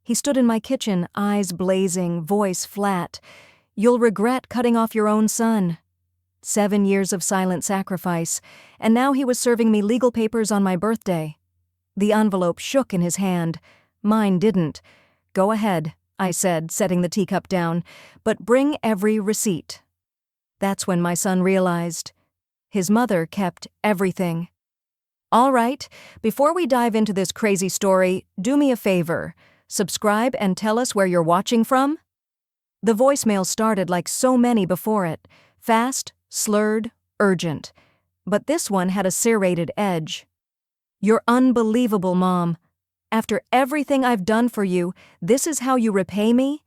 He stood in my kitchen, eyes blazing, voice flat. "You'll regret cutting off your own son." 7 years of silent sacrifice, and now he was serving me legal papers on my birthday. The envelope shook in his hand. Mine didn't. "Go ahead," I said, setting the teacup down, "but bring every receipt." That's when my son realized. His mother kept everything. All right, before we dive into this crazy story, do me a favor. Subscribe and tell us where you're watching from. The voicemail started like so many before it. Fast, slurred, urgent. But this one had a serrated edge. "You're unbelievable, Mom. After everything I've done for you, this is how you repay me?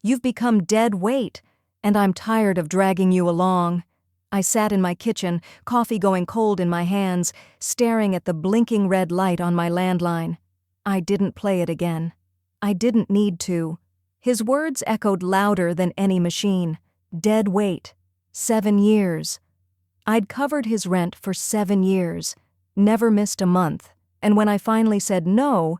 You've become dead weight, and I'm tired of dragging you along." I sat in my kitchen, coffee going cold in my hands, staring at the blinking red light on my landline. I didn't play it again. I didn't need to. His words echoed louder than any machine. Dead weight. 7 years. I'd covered his rent for 7 years, never missed a month, and when I finally said no,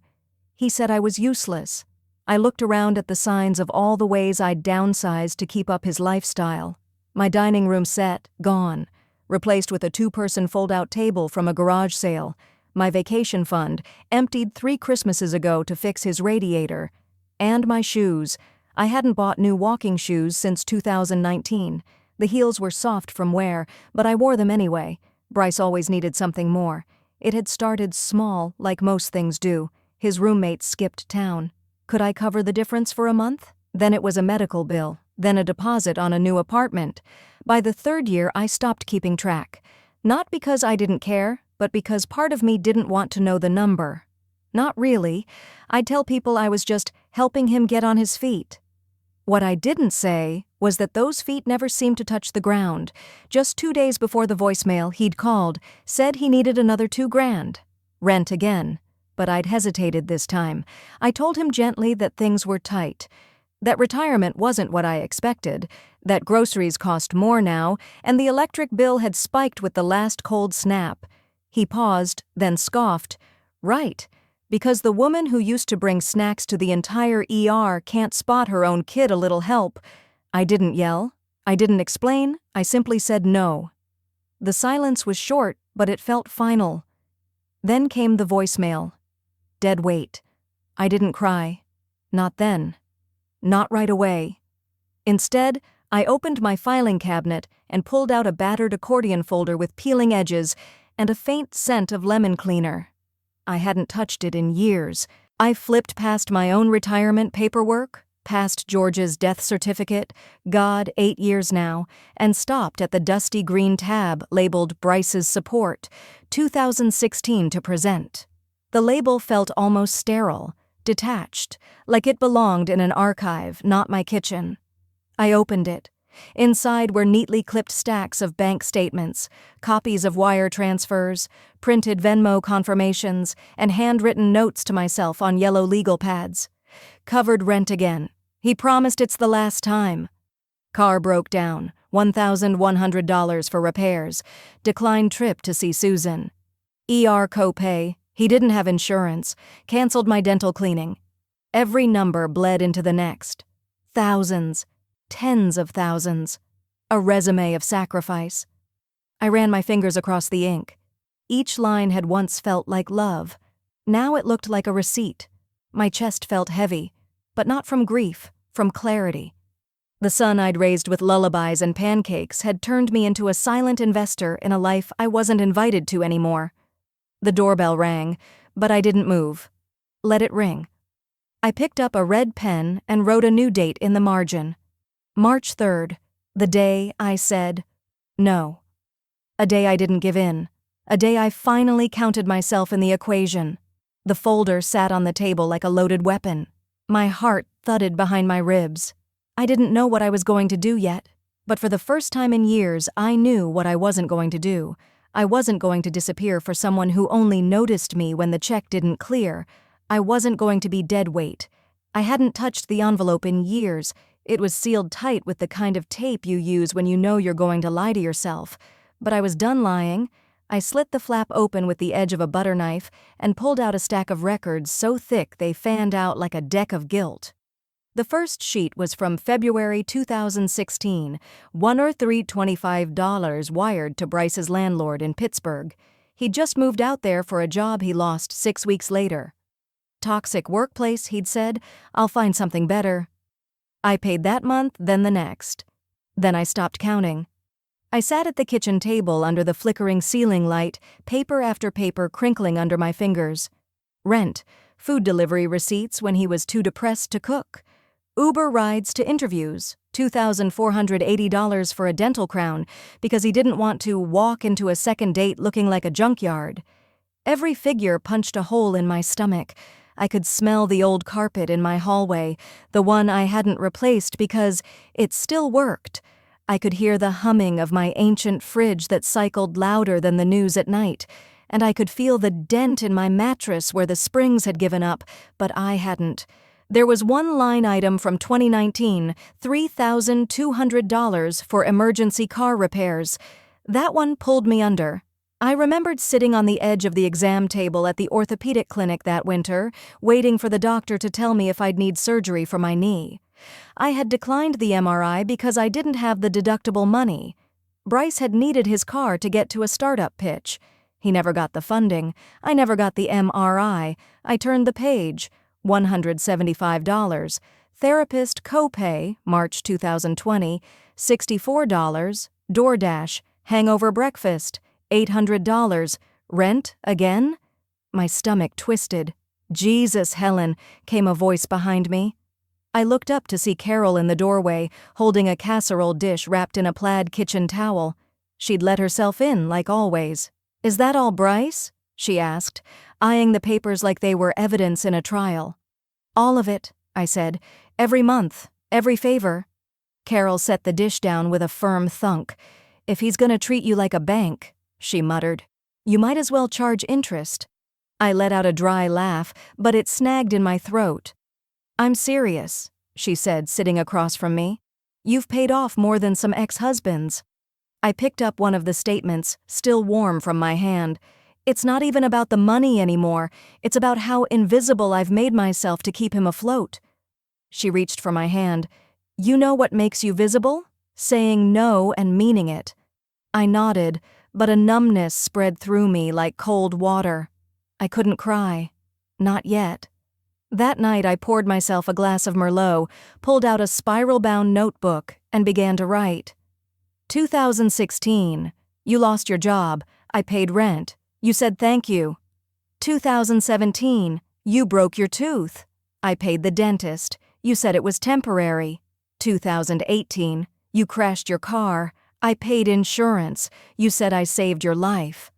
he said I was useless. I looked around at the signs of all the ways I'd downsized to keep up his lifestyle. My dining room set, gone, replaced with a 2-person fold-out table from a garage sale. My vacation fund, emptied 3 Christmases ago to fix his radiator. And my shoes. I hadn't bought new walking shoes since 2019. The heels were soft from wear, but I wore them anyway. Bryce always needed something more. It had started small, like most things do. His roommate skipped town. Could I cover the difference for a month? Then it was a medical bill, then a deposit on a new apartment. By the 3rd year, I stopped keeping track. Not because I didn't care, but because part of me didn't want to know the number. Not really. I'd tell people I was just helping him get on his feet. What I didn't say was that those feet never seemed to touch the ground. Just 2 days before the voicemail, he'd called, said he needed another $2,000. Rent again. But I'd hesitated this time. I told him gently that things were tight. That retirement wasn't what I expected, that groceries cost more now, and the electric bill had spiked with the last cold snap. He paused, then scoffed. "Right, because the woman who used to bring snacks to the entire ER can't spot her own kid a little help." I didn't yell. I didn't explain. I simply said no. The silence was short, but it felt final. Then came the voicemail. Dead weight. I didn't cry. Not then. Not right away. Instead, I opened my filing cabinet and pulled out a battered accordion folder with peeling edges and a faint scent of lemon cleaner. I hadn't touched it in years. I flipped past my own retirement paperwork, past George's death certificate, God, 8 years now, and stopped at the dusty green tab labeled Bryce's Support, 2016 to present. The label felt almost sterile, detached, like it belonged in an archive, not my kitchen. I opened it. Inside were neatly clipped stacks of bank statements, copies of wire transfers, printed Venmo confirmations, and handwritten notes to myself on yellow legal pads. Covered rent again. He promised it's the last time. Car broke down, $1,100 for repairs. Declined trip to see Susan. ER copay. He didn't have insurance. Canceled my dental cleaning. Every number bled into the next. Thousands. Tens of thousands. A resume of sacrifice. I ran my fingers across the ink. Each line had once felt like love. Now it looked like a receipt. My chest felt heavy, but not from grief, from clarity. The son I'd raised with lullabies and pancakes had turned me into a silent investor in a life I wasn't invited to anymore. The doorbell rang, but I didn't move. Let it ring. I picked up a red pen and wrote a new date in the margin. March 3rd, the day I said no. A day I didn't give in. A day I finally counted myself in the equation. The folder sat on the table like a loaded weapon. My heart thudded behind my ribs. I didn't know what I was going to do yet, but for the first time in years, I knew what I wasn't going to do. I wasn't going to disappear for someone who only noticed me when the check didn't clear. I wasn't going to be dead weight. I hadn't touched the envelope in years. It was sealed tight with the kind of tape you use when you know you're going to lie to yourself. But I was done lying. I slit the flap open with the edge of a butter knife and pulled out a stack of records so thick they fanned out like a deck of guilt. The first sheet was from February 2016, $1,325 wired to Bryce's landlord in Pittsburgh. He'd just moved out there for a job he lost 6 weeks later. Toxic workplace, he'd said. I'll find something better. I paid that month, then the next. Then I stopped counting. I sat at the kitchen table under the flickering ceiling light, paper after paper crinkling under my fingers. Rent, food delivery receipts when he was too depressed to cook. Uber rides to interviews, $2,480 for a dental crown because he didn't want to walk into a second date looking like a junkyard. Every figure punched a hole in my stomach. I could smell the old carpet in my hallway, the one I hadn't replaced because it still worked. I could hear the humming of my ancient fridge that cycled louder than the news at night, and I could feel the dent in my mattress where the springs had given up, but I hadn't. There was one line item from 2019, $3,200 for emergency car repairs. That one pulled me under. I remembered sitting on the edge of the exam table at the orthopedic clinic that winter, waiting for the doctor to tell me if I'd need surgery for my knee. I had declined the MRI because I didn't have the deductible money. Bryce had needed his car to get to a startup pitch. He never got the funding. I never got the MRI. I turned the page. $175. Therapist copay, March 2020, $64. DoorDash, hangover breakfast, $800. Rent, again? My stomach twisted. Jesus, Helen, came a voice behind me. I looked up to see Carol in the doorway, holding a casserole dish wrapped in a plaid kitchen towel. She'd let herself in, like always. "Is that all, Bryce?" she asked, eyeing the papers like they were evidence in a trial. "All of it," I said. "Every month, every favor." Carol set the dish down with a firm thunk. "If he's gonna treat you like a bank," she muttered, "you might as well charge interest." I let out a dry laugh, but it snagged in my throat. "I'm serious," she said, sitting across from me. "You've paid off more than some ex-husbands." I picked up one of the statements, still warm from my hand. "It's not even about the money anymore. It's about how invisible I've made myself to keep him afloat." She reached for my hand. "You know what makes you visible? Saying no and meaning it." I nodded, but a numbness spread through me like cold water. I couldn't cry. Not yet. That night I poured myself a glass of Merlot, pulled out a spiral-bound notebook, and began to write. 2016. You lost your job. I paid rent. You said thank you. 2017. You broke your tooth. I paid the dentist. You said it was temporary. 2018. You crashed your car. I paid insurance. You said I saved your life.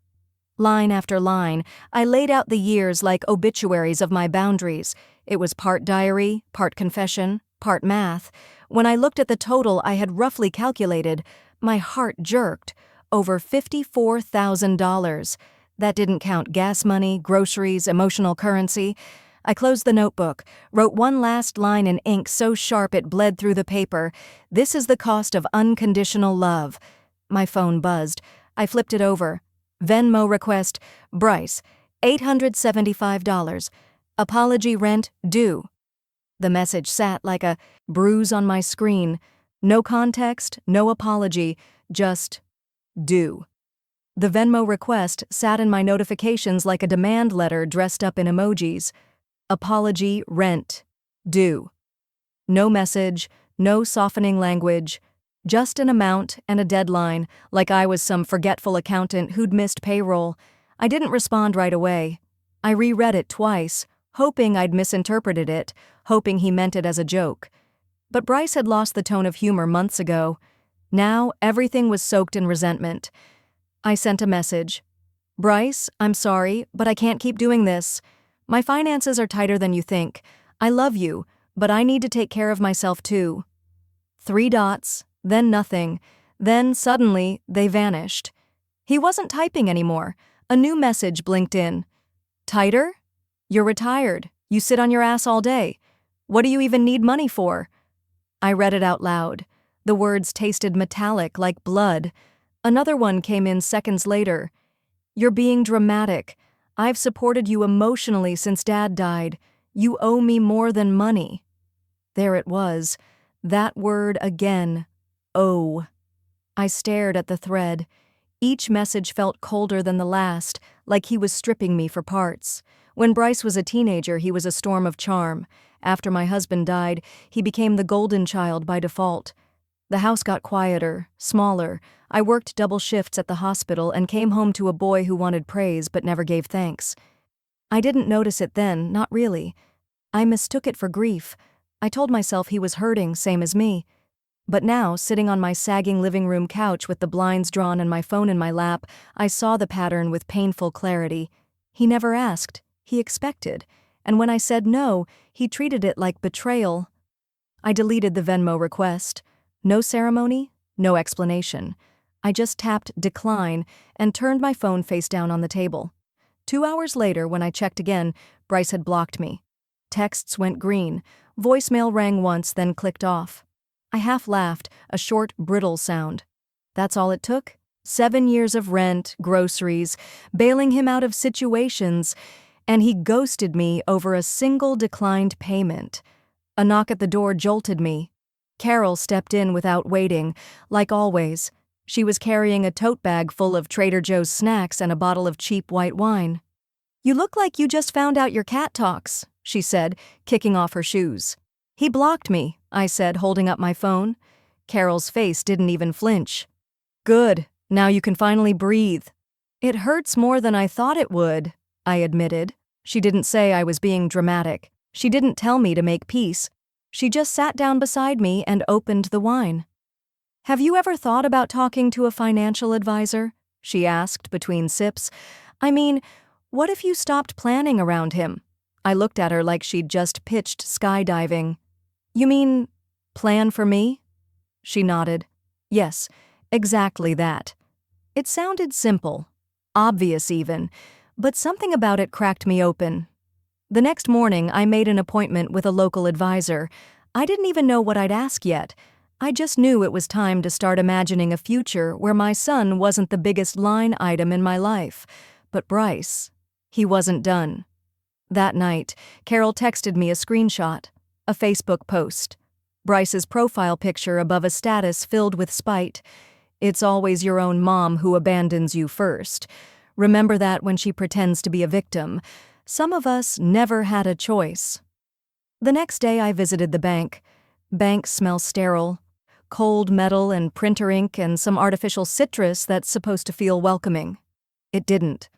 Line after line, I laid out the years like obituaries of my boundaries. It was part diary, part confession, part math. When I looked at the total I had roughly calculated, my heart jerked. Over $54,000. That didn't count gas money, groceries, emotional currency. I closed the notebook, wrote one last line in ink so sharp it bled through the paper. "This is the cost of unconditional love." My phone buzzed. I flipped it over. Venmo request, Bryce, $875. Apology rent due. The message sat like a bruise on my screen. No context, no apology, just due. The Venmo request sat in my notifications like a demand letter dressed up in emojis. Apology rent due. No message, no softening language. Just an amount and a deadline, like I was some forgetful accountant who'd missed payroll. I didn't respond right away. I reread it twice, hoping I'd misinterpreted it, hoping he meant it as a joke. But Bryce had lost the tone of humor months ago. Now everything was soaked in resentment. I sent a message. "Bryce, I'm sorry, but I can't keep doing this. My finances are tighter than you think. I love you, but I need to take care of myself too." 3 dots. Then nothing. Then, suddenly, they vanished. He wasn't typing anymore. A new message blinked in. "Tighter? You're retired. You sit on your ass all day. What do you even need money for?" I read it out loud. The words tasted metallic like blood. Another one came in seconds later. You're being dramatic. I've supported you emotionally since Dad died. You owe me more than money." There it was. That word again. Owe. I stared at the thread. Each message felt colder than the last, like he was stripping me for parts. When Bryce was a teenager, he was a storm of charm. After my husband died, he became the golden child by default. The house got quieter, smaller. I worked double shifts at the hospital and came home to a boy who wanted praise but never gave thanks. I didn't notice it then, not really. I mistook it for grief. I told myself he was hurting, same as me. But now, sitting on my sagging living room couch with the blinds drawn and my phone in my lap, I saw the pattern with painful clarity. He never asked. He expected. And when I said no, he treated it like betrayal. I deleted the Venmo request. No ceremony, no explanation. I just tapped decline and turned my phone face down on the table. 2 hours later, when I checked again, Bryce had blocked me. Texts went green. Voicemail rang once, then clicked off. I half laughed, a short, brittle sound. That's all it took? 7 years of rent, groceries, bailing him out of situations, and he ghosted me over a single declined payment. A knock at the door jolted me. Carol stepped in without waiting, like always. She was carrying a tote bag full of Trader Joe's snacks and a bottle of cheap white wine. "You look like you just found out your cat talks," she said, kicking off her shoes. "He blocked me," I said, holding up my phone. Carol's face didn't even flinch. "Good, now you can finally breathe." "It hurts more than I thought it would," I admitted. She didn't say I was being dramatic. She didn't tell me to make peace. She just sat down beside me and opened the wine. "Have you ever thought about talking to a financial advisor?" she asked between sips. "I mean, what if you stopped planning around him?" I looked at her like she'd just pitched skydiving. "You mean, plan for me?" She nodded. "Yes, exactly that." It sounded simple, obvious even, but something about it cracked me open. The next morning, I made an appointment with a local advisor. I didn't even know what I'd ask yet. I just knew it was time to start imagining a future where my son wasn't the biggest line item in my life. But Bryce, he wasn't done. That night, Carol texted me a screenshot, a Facebook post. Bryce's profile picture above a status filled with spite. "It's always your own mom who abandons you first. Remember that when she pretends to be a victim. Some of us never had a choice." The next day I visited the bank. Banks smell sterile. Cold metal and printer ink and some artificial citrus that's supposed to feel welcoming. It didn't.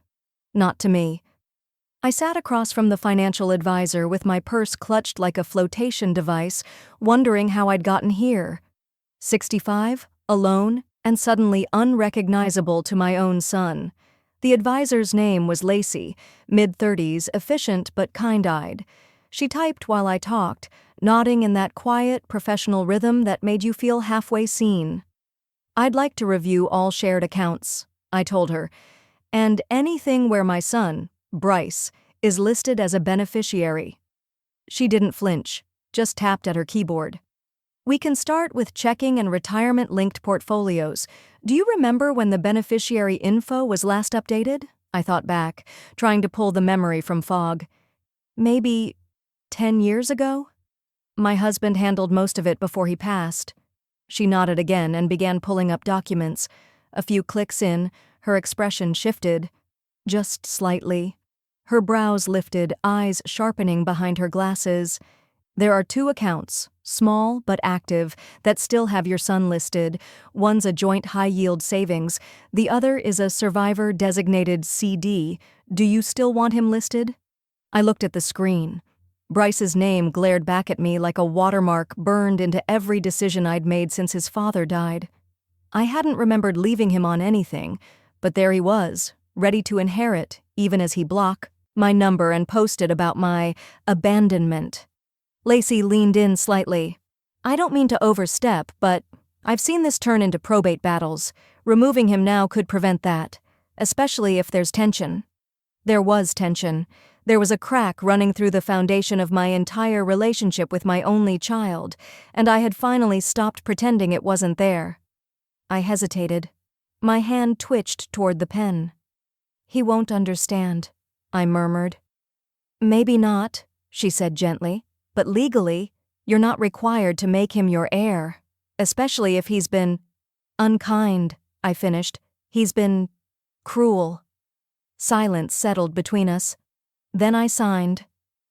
Not to me. I sat across from the financial advisor with my purse clutched like a flotation device, wondering how I'd gotten here. 65, alone, and suddenly unrecognizable to my own son. The advisor's name was Lacey, mid-30s, efficient but kind-eyed. She typed while I talked, nodding in that quiet, professional rhythm that made you feel halfway seen. "I'd like to review all shared accounts," I told her, "and anything where my son, Bryce, is listed as a beneficiary." She didn't flinch, just tapped at her keyboard. "We can start with checking and retirement-linked portfolios. Do you remember when the beneficiary info was last updated?" I thought back, trying to pull the memory from fog. "Maybe 10 years ago?" "My husband handled most of it before he passed." She nodded again and began pulling up documents. A few clicks in, her expression shifted. Just slightly. Her brows lifted, eyes sharpening behind her glasses. "There are 2 accounts, small but active, that still have your son listed. One's a joint high-yield savings. The other is a survivor-designated CD. Do you still want him listed?" I looked at the screen. Bryce's name glared back at me like a watermark burned into every decision I'd made since his father died. I hadn't remembered leaving him on anything, but there he was, ready to inherit, even as he blocked my number and posted about my abandonment. Lacey leaned in slightly. "I don't mean to overstep, but I've seen this turn into probate battles. Removing him now could prevent that, especially if there's tension." There was tension. There was a crack running through the foundation of my entire relationship with my only child, and I had finally stopped pretending it wasn't there. I hesitated. My hand twitched toward the pen. He won't understand, I murmured. Maybe not, she said gently, but legally, you're not required to make him your heir, especially if he's been unkind, I finished. He's been cruel. Silence settled between us. Then I signed.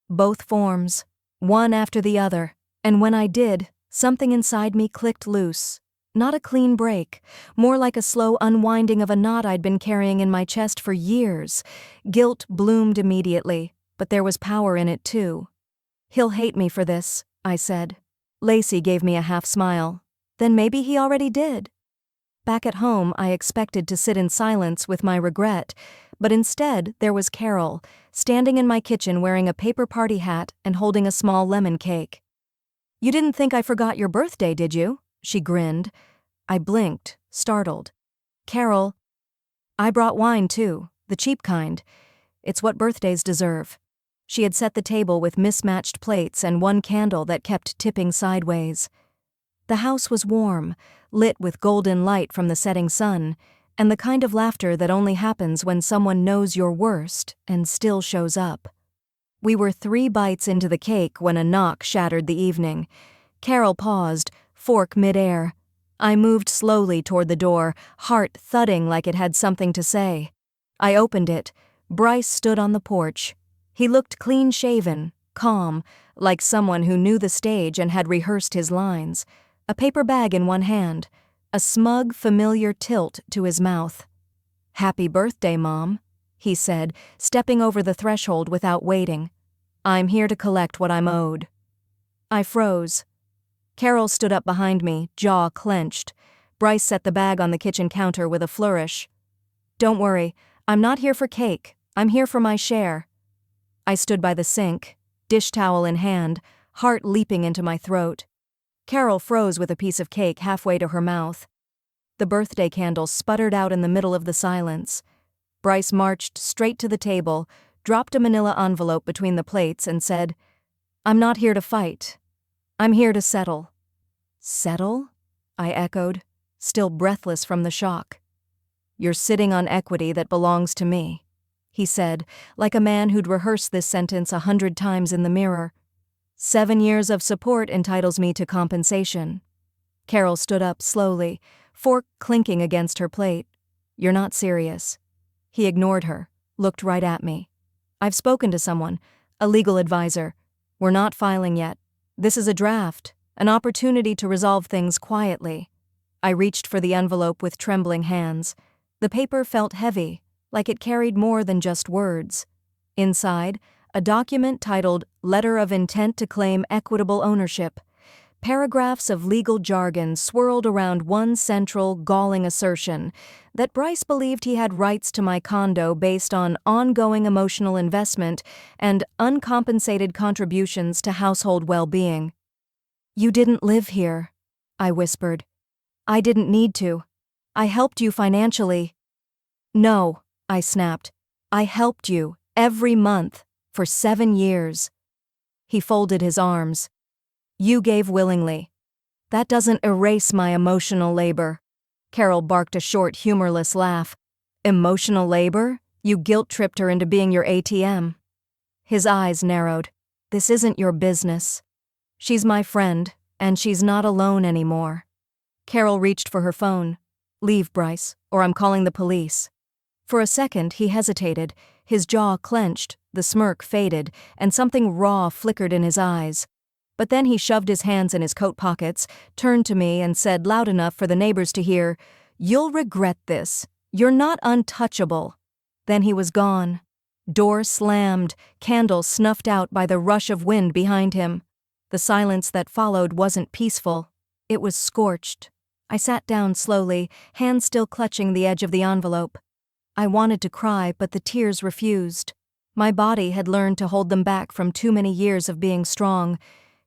Both forms, one after the other, and when I did, something inside me clicked loose. Not a clean break, more like a slow unwinding of a knot I'd been carrying in my chest for years. Guilt bloomed immediately, but there was power in it too. He'll hate me for this, I said. Lacey gave me a half smile. Then maybe he already did. Back at home, I expected to sit in silence with my regret, but instead there was Carol, standing in my kitchen wearing a paper party hat and holding a small lemon cake. You didn't think I forgot your birthday, did you? She grinned. I blinked, startled. Carol, I brought wine too, the cheap kind. It's what birthdays deserve. She had set the table with mismatched plates and one candle that kept tipping sideways. The house was warm, lit with golden light from the setting sun, and the kind of laughter that only happens when someone knows your worst and still shows up. We were 3 bites into the cake when a knock shattered the evening. Carol paused, fork midair. I moved slowly toward the door, heart thudding like it had something to say. I opened it. Bryce stood on the porch. He looked clean-shaven, calm, like someone who knew the stage and had rehearsed his lines. A paper bag in one hand, a smug, familiar tilt to his mouth. "Happy birthday, Mom," he said, stepping over the threshold without waiting. "I'm here to collect what I'm owed." I froze. Carol stood up behind me, jaw clenched. Bryce set the bag on the kitchen counter with a flourish. "Don't worry, I'm not here for cake. I'm here for my share." I stood by the sink, dish towel in hand, heart leaping into my throat. Carol froze with a piece of cake halfway to her mouth. The birthday candle sputtered out in the middle of the silence. Bryce marched straight to the table, dropped a manila envelope between the plates, and said, "I'm not here to fight. I'm here to settle." "Settle?" I echoed, still breathless from the shock. "You're sitting on equity that belongs to me," he said, like a man who'd rehearsed this sentence 100 times in the mirror. 7 years of support entitles me to compensation. Carol stood up slowly, fork clinking against her plate. "You're not serious." He ignored her, looked right at me. "I've spoken to someone, a legal advisor. We're not filing yet. This is a draft, an opportunity to resolve things quietly." I reached for the envelope with trembling hands. The paper felt heavy, like it carried more than just words. Inside, a document titled Letter of Intent to Claim Equitable Ownership. Paragraphs of legal jargon swirled around one central, galling assertion that Bryce believed he had rights to my condo based on ongoing emotional investment and uncompensated contributions to household well-being. "You didn't live here," I whispered. "I didn't need to. I helped you financially." "No," I snapped. "I helped you, every month, for 7 years." He folded his arms. "You gave willingly. That doesn't erase my emotional labor." Carol barked a short, humorless laugh. "Emotional labor? You guilt-tripped her into being your ATM." His eyes narrowed. "This isn't your business. She's my friend, and she's not alone anymore." Carol reached for her phone. "Leave, Bryce, or I'm calling the police." For a second, he hesitated, his jaw clenched, the smirk faded, and something raw flickered in his eyes. But then he shoved his hands in his coat pockets, turned to me, and said loud enough for the neighbors to hear, "You'll regret this. You're not untouchable." Then he was gone. Door slammed, candle snuffed out by the rush of wind behind him. The silence that followed wasn't peaceful. It was scorched. I sat down slowly, hands still clutching the edge of the envelope. I wanted to cry, but the tears refused. My body had learned to hold them back from too many years of being strong.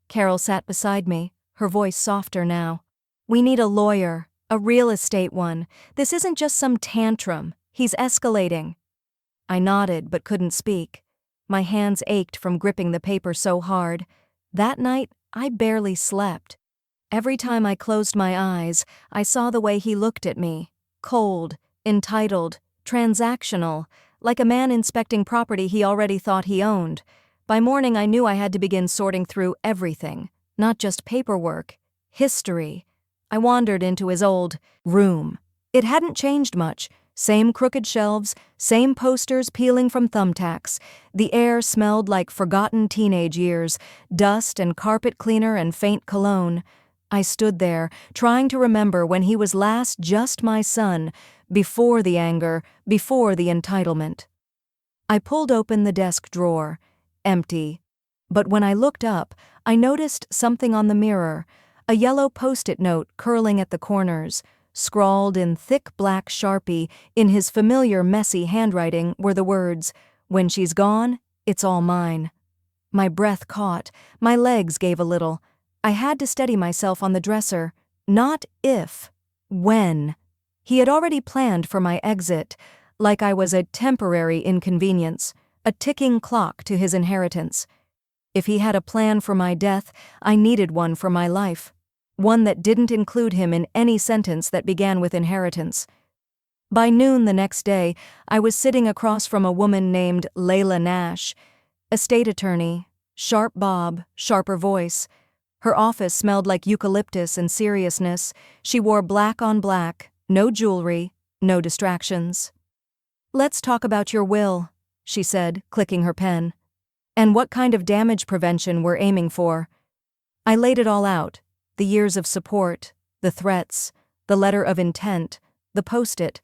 Carol sat beside me, her voice softer now. "We need a lawyer, a real estate one. This isn't just some tantrum. He's escalating." I nodded but couldn't speak. My hands ached from gripping the paper so hard. That night, I barely slept. Every time I closed my eyes, I saw the way he looked at me. Cold, entitled, transactional, like a man inspecting property he already thought he owned. By morning, I knew I had to begin sorting through everything, not just paperwork, history. I wandered into his old room. It hadn't changed much. Same crooked shelves, same posters peeling from thumbtacks. The air smelled like forgotten teenage years, dust and carpet cleaner and faint cologne. I stood there, trying to remember when he was last just my son, before the anger, before the entitlement. I pulled open the desk drawer. Empty. But when I looked up, I noticed something on the mirror, a yellow post-it note curling at the corners. Scrawled in thick black Sharpie, in his familiar messy handwriting, were the words, "When she's gone, it's all mine." My breath caught, my legs gave a little. I had to steady myself on the dresser. Not if, when. He had already planned for my exit, like I was a temporary inconvenience, a ticking clock to his inheritance. If he had a plan for my death, I needed one for my life. One that didn't include him in any sentence that began with inheritance. By noon the next day, I was sitting across from a woman named Layla Nash, a state attorney, sharp bob, sharper voice. Her office smelled like eucalyptus and seriousness. She wore black on black, no jewelry, no distractions. "Let's talk about your will," she said, clicking her pen. "And what kind of damage prevention we're aiming for." I laid it all out. The years of support, the threats, the letter of intent, the post-it.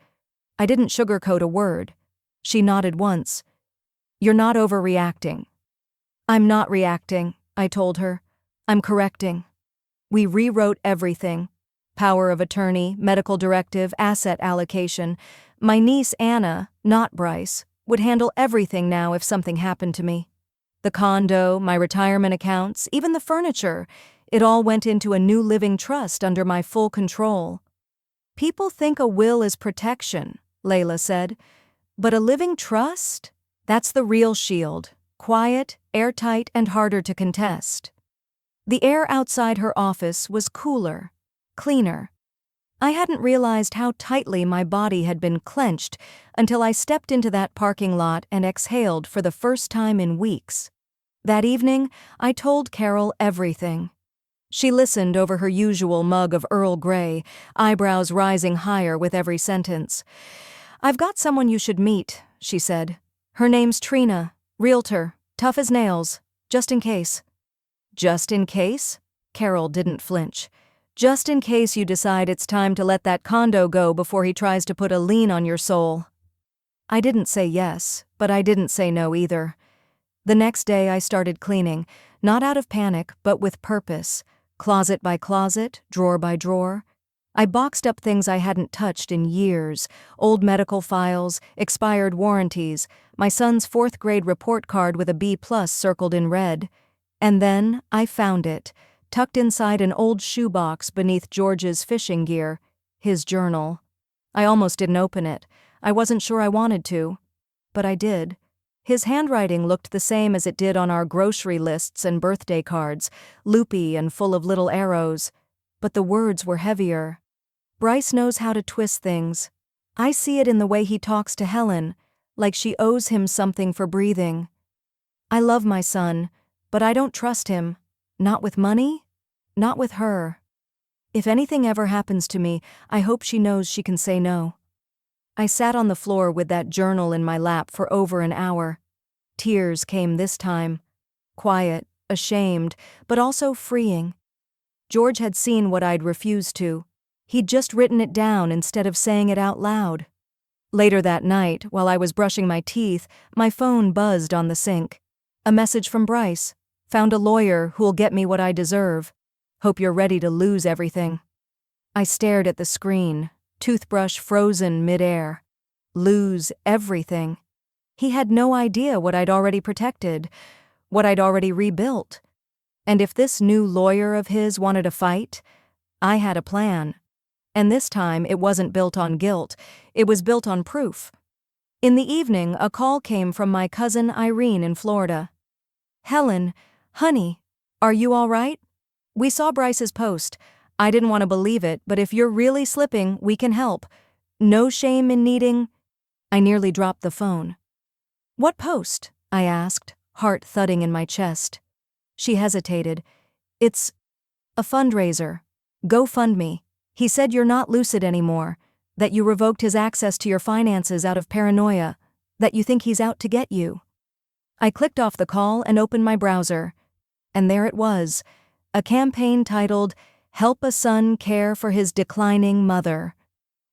I didn't sugarcoat a word. She nodded once. "You're not overreacting." "I'm not reacting," I told her. "I'm correcting." We rewrote everything. Power of attorney, medical directive, asset allocation. My niece Anna, not Bryce, would handle everything now if something happened to me. The condo, my retirement accounts, even the furniture. It all went into a new living trust under my full control. "People think a will is protection," Layla said. "But a living trust? That's the real shield. Quiet, airtight, and harder to contest." The air outside her office was cooler, cleaner. I hadn't realized how tightly my body had been clenched until I stepped into that parking lot and exhaled for the first time in weeks. That evening, I told Carol everything. She listened over her usual mug of Earl Grey, eyebrows rising higher with every sentence. "I've got someone you should meet," she said. "Her name's Trina, realtor, tough as nails, just in case." "Just in case?" Carol didn't flinch. "Just in case you decide it's time to let that condo go before he tries to put a lien on your soul." I didn't say yes, but I didn't say no either. The next day I started cleaning, not out of panic, but with purpose. Closet by closet, drawer by drawer. I boxed up things I hadn't touched in years, old medical files, expired warranties, my son's 4th grade report card with a B+ circled in red. And then I found it, tucked inside an old shoebox beneath George's fishing gear, his journal. I almost didn't open it. I wasn't sure I wanted to. But I did. His handwriting looked the same as it did on our grocery lists and birthday cards, loopy and full of little arrows. But the words were heavier. Bryce knows how to twist things. I see it in the way he talks to Helen, like she owes him something for breathing. "I love my son, but I don't trust him. Not with money, not with her. If anything ever happens to me, I hope she knows she can say no." I sat on the floor with that journal in my lap for over an hour. Tears came this time. Quiet, ashamed, but also freeing. George had seen what I'd refused to. He'd just written it down instead of saying it out loud. Later that night, while I was brushing my teeth, my phone buzzed on the sink. A message from Bryce. "Found a lawyer who'll get me what I deserve. Hope you're ready to lose everything." I stared at the screen, toothbrush frozen midair. Lose everything. He had no idea what I'd already protected, what I'd already rebuilt. And if this new lawyer of his wanted a fight, I had a plan. And this time it wasn't built on guilt, it was built on proof. In the evening, a call came from my cousin Irene in Florida. "Helen, honey, are you all right? We saw Bryce's post. I didn't want to believe it, but if you're really slipping, we can help. No shame in needing—" I nearly dropped the phone. "What post?" I asked, heart thudding in my chest. She hesitated. "It's a fundraiser. GoFundMe. He said you're not lucid anymore, that you revoked his access to your finances out of paranoia, that you think he's out to get you." I clicked off the call and opened my browser. And there it was, a campaign titled, "Help a Son Care for His Declining Mother."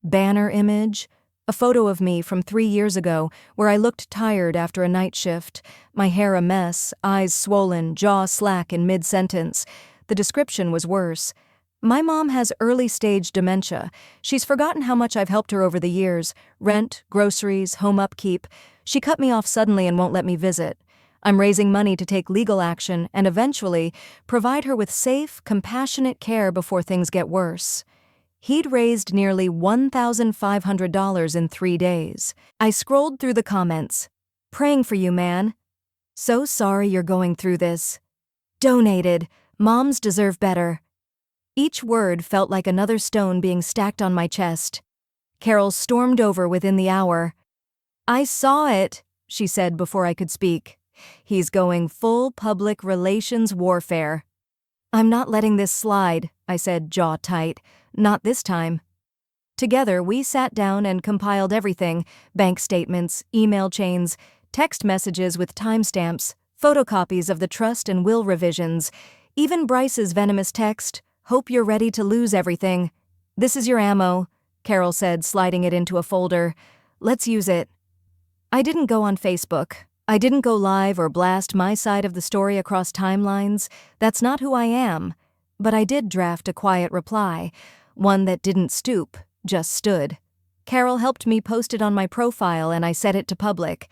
Banner image, a photo of me from 3 years ago where I looked tired after a night shift, my hair a mess, eyes swollen, jaw slack in mid-sentence. The description was worse. "My mom has early-stage dementia. She's forgotten how much I've helped her over the years. Rent, groceries, home upkeep. She cut me off suddenly and won't let me visit. I'm raising money to take legal action and eventually provide her with safe, compassionate care before things get worse." He'd raised nearly $1,500 in 3 days. I scrolled through the comments. "Praying for you, man. So sorry you're going through this. Donated. Moms deserve better." Each word felt like another stone being stacked on my chest. Carol stormed over within the hour. "I saw it," she said before I could speak. "He's going full public relations warfare." "I'm not letting this slide," I said, jaw tight. "Not this time." Together, we sat down and compiled everything: bank statements, email chains, text messages with timestamps, photocopies of the trust and will revisions, even Bryce's venomous text, "Hope you're ready to lose everything." "This is your ammo," Carol said, sliding it into a folder. "Let's use it." I didn't go on Facebook. I didn't go live or blast my side of the story across timelines. That's not who I am. But I did draft a quiet reply, one that didn't stoop, just stood. Carol helped me post it on my profile and I set it to public.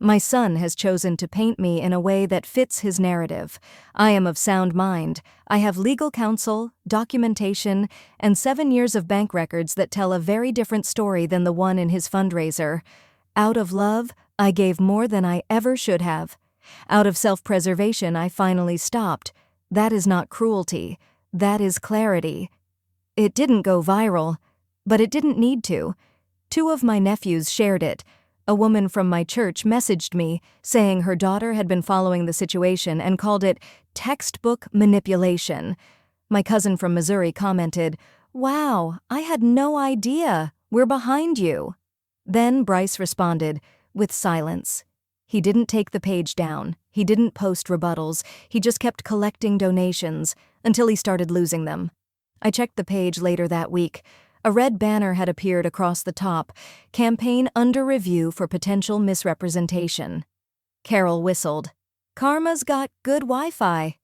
"My son has chosen to paint me in a way that fits his narrative. I am of sound mind. I have legal counsel, documentation, and 7 years of bank records that tell a very different story than the one in his fundraiser. Out of love, I gave more than I ever should have. Out of self-preservation, I finally stopped. That is not cruelty. That is clarity." It didn't go viral, but it didn't need to. 2 of my nephews shared it. A woman from my church messaged me, saying her daughter had been following the situation and called it textbook manipulation. My cousin from Missouri commented, "Wow, I had no idea. We're behind you." Then Bryce responded, with silence. He didn't take the page down. He didn't post rebuttals. He just kept collecting donations until he started losing them. I checked the page later that week. A red banner had appeared across the top, "Campaign under review for potential misrepresentation." Carol whistled. "Karma's got good Wi-Fi."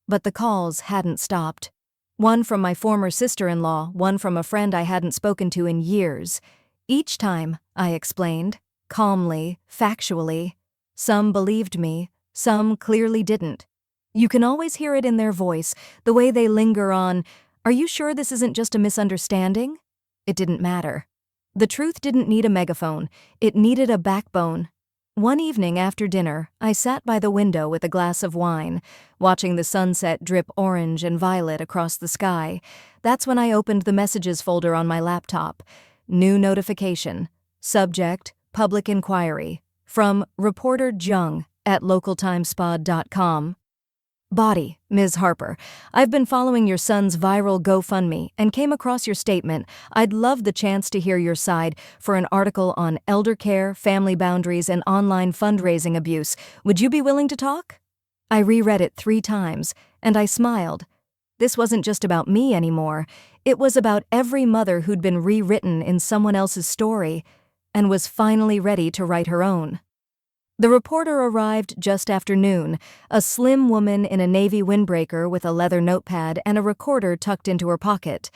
But the calls hadn't stopped. One from my former sister-in-law, one from a friend I hadn't spoken to in years. Each time, I explained, calmly, factually. Some believed me, some clearly didn't. You can always hear it in their voice, the way they linger on, "Are you sure this isn't just a misunderstanding?" It didn't matter. The truth didn't need a megaphone. It needed a backbone. One evening after dinner, I sat by the window with a glass of wine, watching the sunset drip orange and violet across the sky. That's when I opened the messages folder on my laptop. New notification. Subject, public inquiry. From reporter Jung at localtimespod.com. Body, Ms. Harper, I've been following your son's viral GoFundMe and came across your statement. I'd love the chance to hear your side for an article on elder care, family boundaries, and online fundraising abuse. Would you be willing to talk? I reread it 3 times, and I smiled. This wasn't just about me anymore. It was about every mother who'd been rewritten in someone else's story and was finally ready to write her own. The reporter arrived just after noon, a slim woman in a navy windbreaker with a leather notepad and a recorder tucked into her pocket.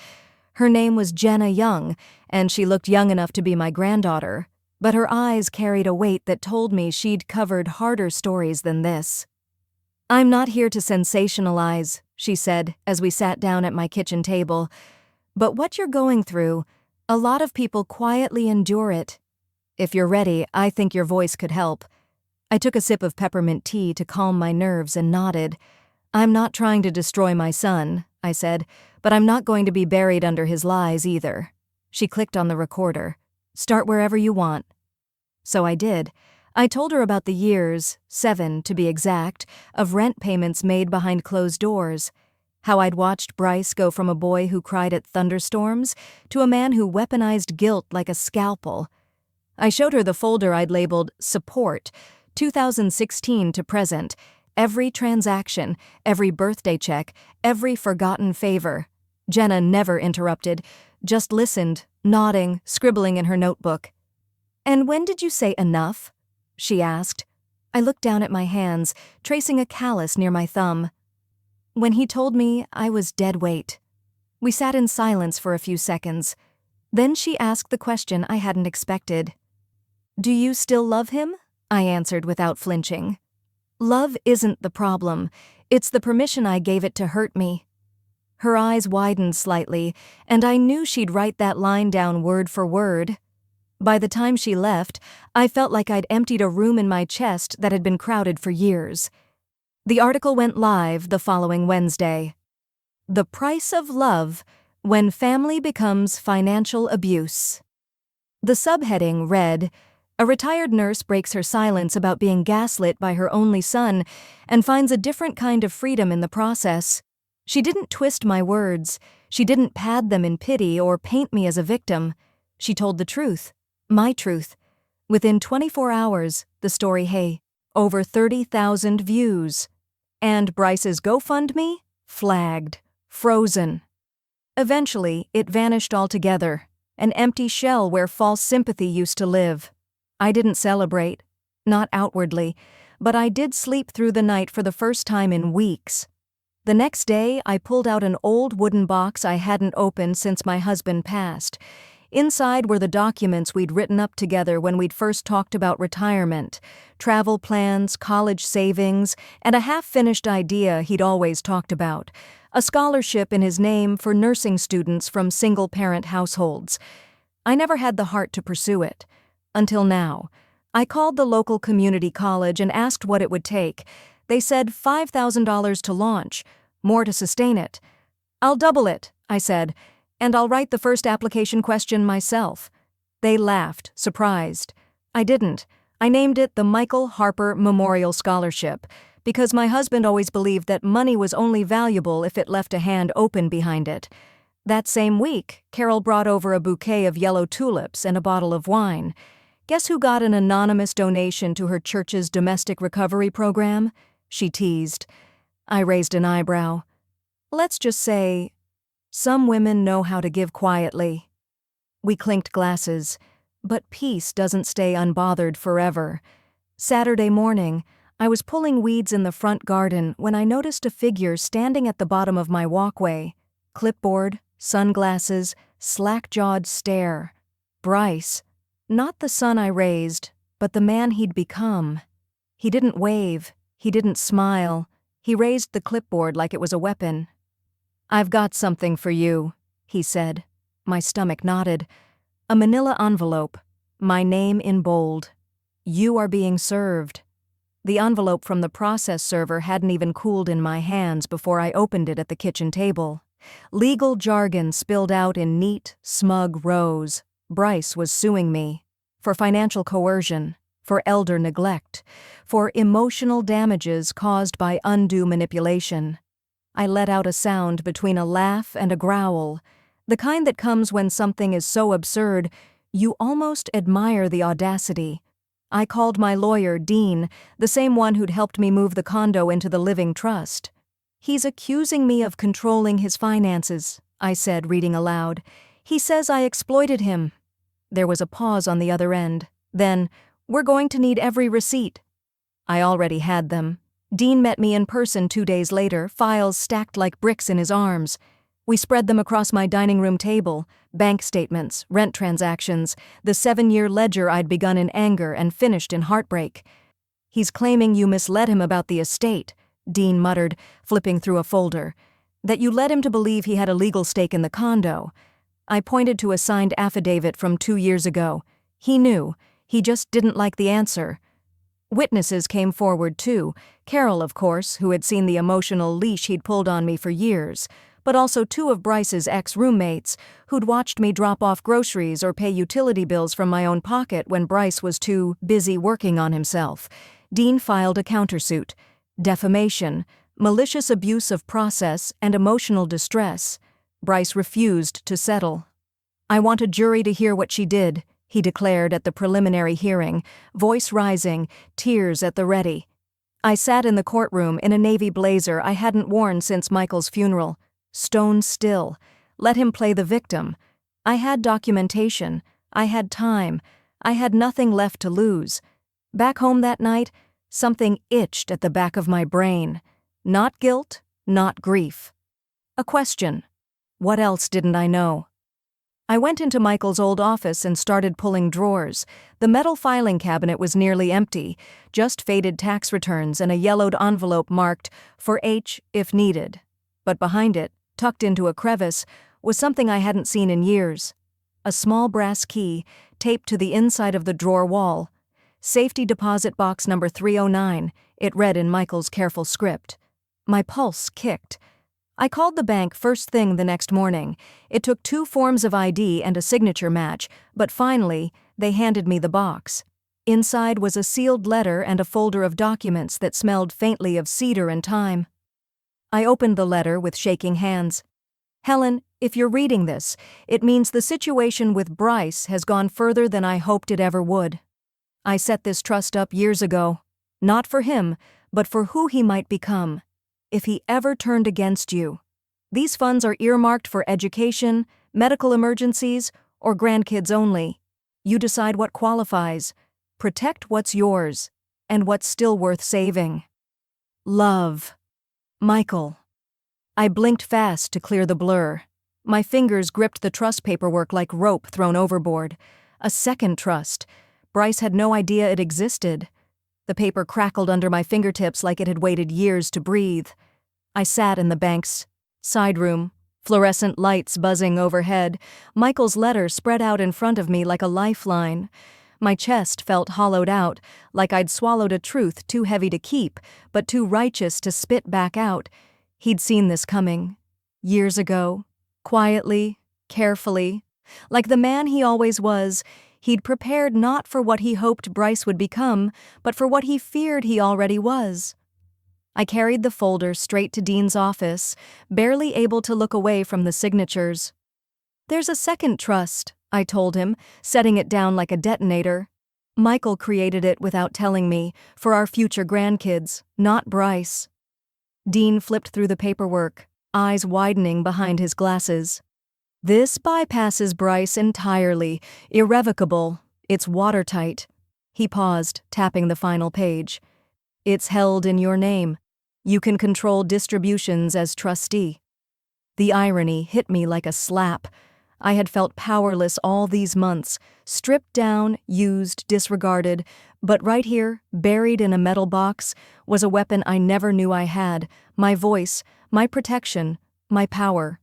Her name was Jenna Young, and she looked young enough to be my granddaughter, but her eyes carried a weight that told me she'd covered harder stories than this. "I'm not here to sensationalize," she said as we sat down at my kitchen table. "But what you're going through, a lot of people quietly endure it. If you're ready, I think your voice could help." I took a sip of peppermint tea to calm my nerves and nodded. "I'm not trying to destroy my son," I said, "but I'm not going to be buried under his lies either." She clicked on the recorder. "Start wherever you want." So I did. I told her about the years, 7 to be exact, of rent payments made behind closed doors. How I'd watched Bryce go from a boy who cried at thunderstorms to a man who weaponized guilt like a scalpel. I showed her the folder I'd labeled Support, 2016 to present, every transaction, every birthday check, every forgotten favor. Jenna never interrupted, just listened, nodding, scribbling in her notebook. "And when did you say enough?" she asked. I looked down at my hands, tracing a callus near my thumb. When he told me I was dead weight. We sat in silence for a few seconds. Then she asked the question I hadn't expected. "Do you still love him?" I answered without flinching. "Love isn't the problem. It's the permission I gave it to hurt me." Her eyes widened slightly, and I knew she'd write that line down word for word. By the time she left, I felt like I'd emptied a room in my chest that had been crowded for years. The article went live the following Wednesday. The Price of Love When Family Becomes Financial Abuse. The subheading read, "A retired nurse breaks her silence about being gaslit by her only son and finds a different kind of freedom in the process. She didn't twist my words. She didn't pad them in pity or paint me as a victim. She told the truth, my truth. Within 24 hours, the story, hey, over 30,000 views. And Bryce's GoFundMe? Flagged. Frozen. Eventually, it vanished altogether, an empty shell where false sympathy used to live. I didn't celebrate, not outwardly, but I did sleep through the night for the first time in weeks. The next day, I pulled out an old wooden box I hadn't opened since my husband passed. Inside were the documents we'd written up together when we'd first talked about retirement, travel plans, college savings, and a half-finished idea he'd always talked about, a scholarship in his name for nursing students from single-parent households. I never had the heart to pursue it. Until now. I called the local community college and asked what it would take. They said $5,000 to launch, more to sustain it. "I'll double it," I said, "and I'll write the first application question myself." They laughed, surprised. I didn't. I named it the Michael Harper Memorial Scholarship, because my husband always believed that money was only valuable if it left a hand open behind it. That same week, Carol brought over a bouquet of yellow tulips and a bottle of wine. Guess who got an anonymous donation to her church's domestic recovery program? She teased. I raised an eyebrow. Let's just say, some women know how to give quietly. We clinked glasses, but peace doesn't stay unbothered forever. Saturday morning, I was pulling weeds in the front garden when I noticed a figure standing at the bottom of my walkway. Clipboard, sunglasses, slack-jawed stare. Bryce. Not the son I raised, but the man he'd become. He didn't wave. He didn't smile. He raised the clipboard like it was a weapon. "I've got something for you," he said. My stomach knotted. A manila envelope. My name in bold. "You are being served." The envelope from the process server hadn't even cooled in my hands before I opened it at the kitchen table. Legal jargon spilled out in neat, smug rows. Bryce was suing me. For financial coercion. For elder neglect. For emotional damages caused by undue manipulation. I let out a sound between a laugh and a growl. The kind that comes when something is so absurd, you almost admire the audacity. I called my lawyer, Dean, the same one who'd helped me move the condo into the living trust. "He's accusing me of controlling his finances," I said, reading aloud. "He says I exploited him." There was a pause on the other end. Then, "We're going to need every receipt." I already had them. Dean met me in person 2 days later, files stacked like bricks in his arms. We spread them across my dining room table, bank statements, rent transactions, the 7-year ledger I'd begun in anger and finished in heartbreak. "He's claiming you misled him about the estate," Dean muttered, flipping through a folder. "That you led him to believe he had a legal stake in the condo." I pointed to a signed affidavit from 2 years ago. He knew. He just didn't like the answer. Witnesses came forward too. Carol, of course, who had seen the emotional leash he'd pulled on me for years. but also 2 of Bryce's ex-roommates, who'd watched me drop off groceries or pay utility bills from my own pocket when Bryce was too busy working on himself. Dean filed a countersuit. Defamation, malicious abuse of process, and emotional distress. Bryce refused to settle. "I want a jury to hear what she did," he declared at the preliminary hearing, voice rising, tears at the ready. I sat in the courtroom in a navy blazer I hadn't worn since Michael's funeral, stone still. Let him play the victim. I had documentation. I had time. I had nothing left to lose. Back home that night, something itched at the back of my brain. Not guilt, not grief. A question. What else didn't I know? I went into Michael's old office and started pulling drawers. The metal filing cabinet was nearly empty, just faded tax returns and a yellowed envelope marked "for H if needed." But behind it, tucked into a crevice, was something I hadn't seen in years. A small brass key, taped to the inside of the drawer wall. "Safety deposit box number 309, it read in Michael's careful script. My pulse kicked. I called the bank first thing the next morning. It took 2 forms of ID and a signature match, but finally, they handed me the box. Inside was a sealed letter and a folder of documents that smelled faintly of cedar and thyme. I opened the letter with shaking hands. "Helen, if you're reading this, it means the situation with Bryce has gone further than I hoped it ever would. I set this trust up years ago, not for him, but for who he might become. If he ever turned against you. These funds are earmarked for education, medical emergencies, or grandkids only. You decide what qualifies. Protect what's yours, and what's still worth saving. Love. Michael." I blinked fast to clear the blur. My fingers gripped the trust paperwork like rope thrown overboard. A second trust. Bryce had no idea it existed. The paper crackled under my fingertips like it had waited years to breathe. I sat in the bank's side room, fluorescent lights buzzing overhead. Michael's letter spread out in front of me like a lifeline. My chest felt hollowed out, like I'd swallowed a truth too heavy to keep, but too righteous to spit back out. He'd seen this coming. Years ago. Quietly, carefully. Like the man he always was, he'd prepared not for what he hoped Bryce would become, but for what he feared he already was. I carried the folder straight to Dean's office, barely able to look away from the signatures. "There's a second trust," I told him, setting it down like a detonator. "Michael created it without telling me, for our future grandkids, not Bryce." Dean flipped through the paperwork, eyes widening behind his glasses. "This bypasses Bryce entirely, irrevocable. It's watertight." He paused, tapping the final page. "It's held in your name. You can control distributions as trustee." The irony hit me like a slap. I had felt powerless all these months, stripped down, used, disregarded, but right here, buried in a metal box, was a weapon I never knew I had, my voice, my protection, my power.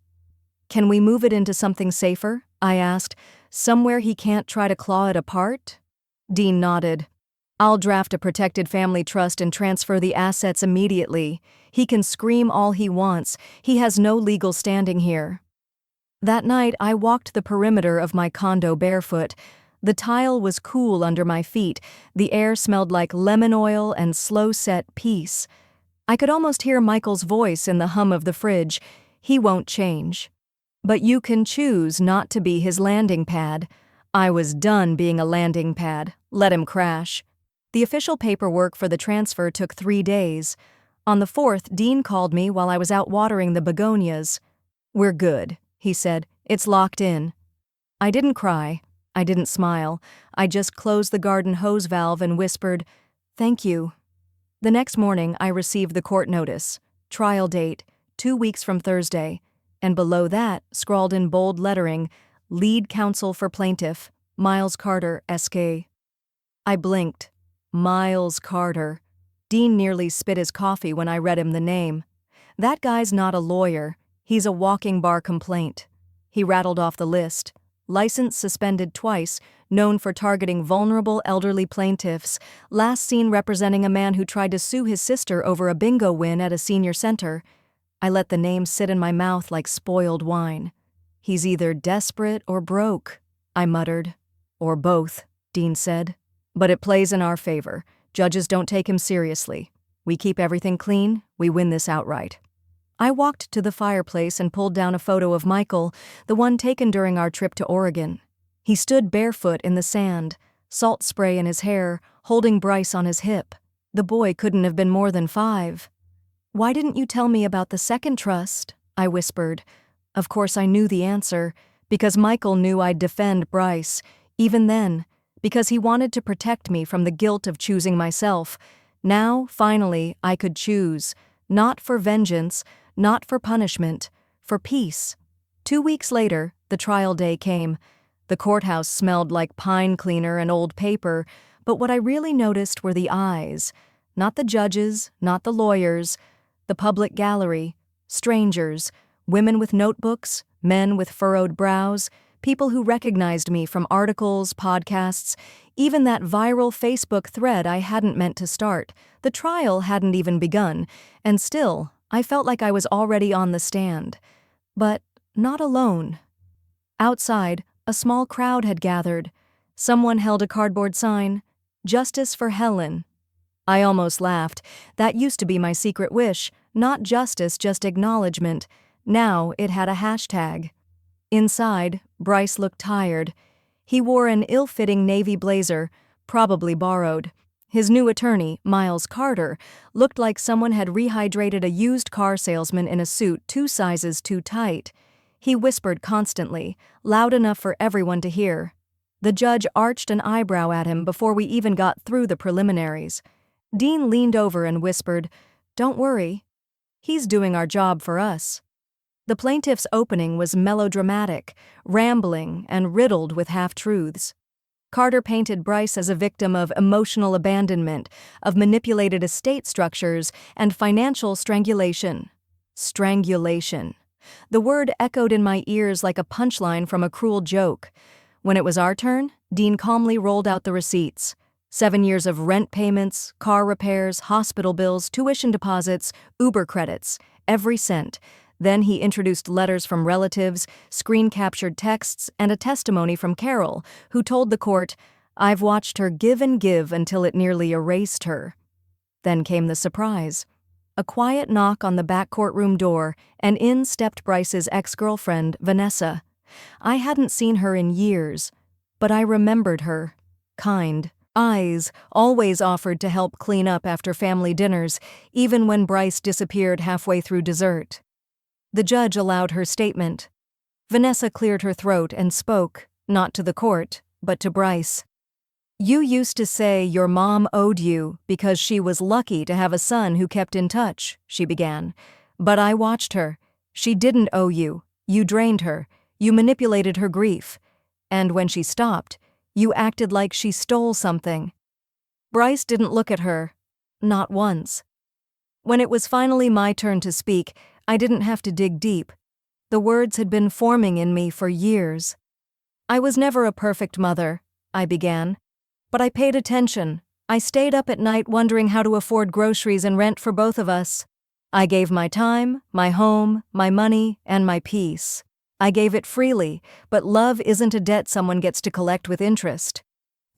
"Can we move it into something safer?" I asked. "Somewhere he can't try to claw it apart?" Dean nodded. "I'll draft a protected family trust and transfer the assets immediately. He can scream all he wants. He has no legal standing here." That night, I walked the perimeter of my condo barefoot. The tile was cool under my feet. The air smelled like lemon oil and slow-set peace. I could almost hear Michael's voice in the hum of the fridge. "He won't change. But you can choose not to be his landing pad." I was done being a landing pad. Let him crash. The official paperwork for the transfer took 3 days. On the 4th, Dean called me while I was out watering the begonias. "We're good," he said. "It's locked in." I didn't cry. I didn't smile. I just closed the garden hose valve and whispered, "Thank you." The next morning, I received the court notice. Trial date, 2 weeks from Thursday. And below that, scrawled in bold lettering, "Lead counsel for plaintiff, Miles Carter, S.K." I blinked. Miles Carter. Dean nearly spit his coffee when I read him the name. That guy's not a lawyer. He's a walking bar complaint. He rattled off the list. License suspended twice, known for targeting vulnerable elderly plaintiffs, last seen representing a man who tried to sue his sister over a bingo win at a senior center. I let the name sit in my mouth like spoiled wine. "He's either desperate or broke," I muttered. "Or both," Dean said. "But it plays in our favor. Judges don't take him seriously. We keep everything clean, we win this outright." I walked to the fireplace and pulled down a photo of Michael, the one taken during our trip to Oregon. He stood barefoot in the sand, salt spray in his hair, holding Bryce on his hip. The boy couldn't have been more than 5. "Why didn't you tell me about the second trust?" I whispered. Of course I knew the answer, because Michael knew I'd defend Bryce, even then, because he wanted to protect me from the guilt of choosing myself. Now, finally, I could choose, not for vengeance, not for punishment, for peace. 2 weeks later, the trial day came. The courthouse smelled like pine cleaner and old paper, but what I really noticed were the eyes. Not the judges, not the lawyers. The public gallery. Strangers. Women with notebooks, men with furrowed brows, people who recognized me from articles, podcasts, even that viral Facebook thread I hadn't meant to start. The trial hadn't even begun, and still, I felt like I was already on the stand. But not alone. Outside, a small crowd had gathered. Someone held a cardboard sign, "Justice for Helen." I almost laughed. That used to be my secret wish, not justice, just acknowledgement. Now it had a hashtag. Inside, Bryce looked tired. He wore an ill-fitting navy blazer, probably borrowed. His new attorney, Miles Carter, looked like someone had rehydrated a used car salesman in a suit 2 sizes too tight. He whispered constantly, loud enough for everyone to hear. The judge arched an eyebrow at him before we even got through the preliminaries. Dean leaned over and whispered, "Don't worry. He's doing our job for us." The plaintiff's opening was melodramatic, rambling, and riddled with half-truths. Carter painted Bryce as a victim of emotional abandonment, of manipulated estate structures, and financial strangulation. Strangulation. The word echoed in my ears like a punchline from a cruel joke. When it was our turn, Dean calmly rolled out the receipts. 7 years of rent payments, car repairs, hospital bills, tuition deposits, Uber credits, every cent. Then he introduced letters from relatives, screen-captured texts, and a testimony from Carol, who told the court, "I've watched her give and give until it nearly erased her." Then came the surprise. A quiet knock on the back courtroom door, and in stepped Bryce's ex-girlfriend, Vanessa. I hadn't seen her in years, but I remembered her. Kind. Eyes, always offered to help clean up after family dinners, even when Bryce disappeared halfway through dessert. The judge allowed her statement. Vanessa cleared her throat and spoke, not to the court, but to Bryce. "You used to say your mom owed you because she was lucky to have a son who kept in touch," she began. "But I watched her. She didn't owe you. You drained her. You manipulated her grief. And when she stopped, you acted like she stole something." Bryce didn't look at her. Not once. When it was finally my turn to speak, I didn't have to dig deep. The words had been forming in me for years. "I was never a perfect mother," I began. "But I paid attention. I stayed up at night wondering how to afford groceries and rent for both of us. I gave my time, my home, my money, and my peace. I gave it freely, but love isn't a debt someone gets to collect with interest."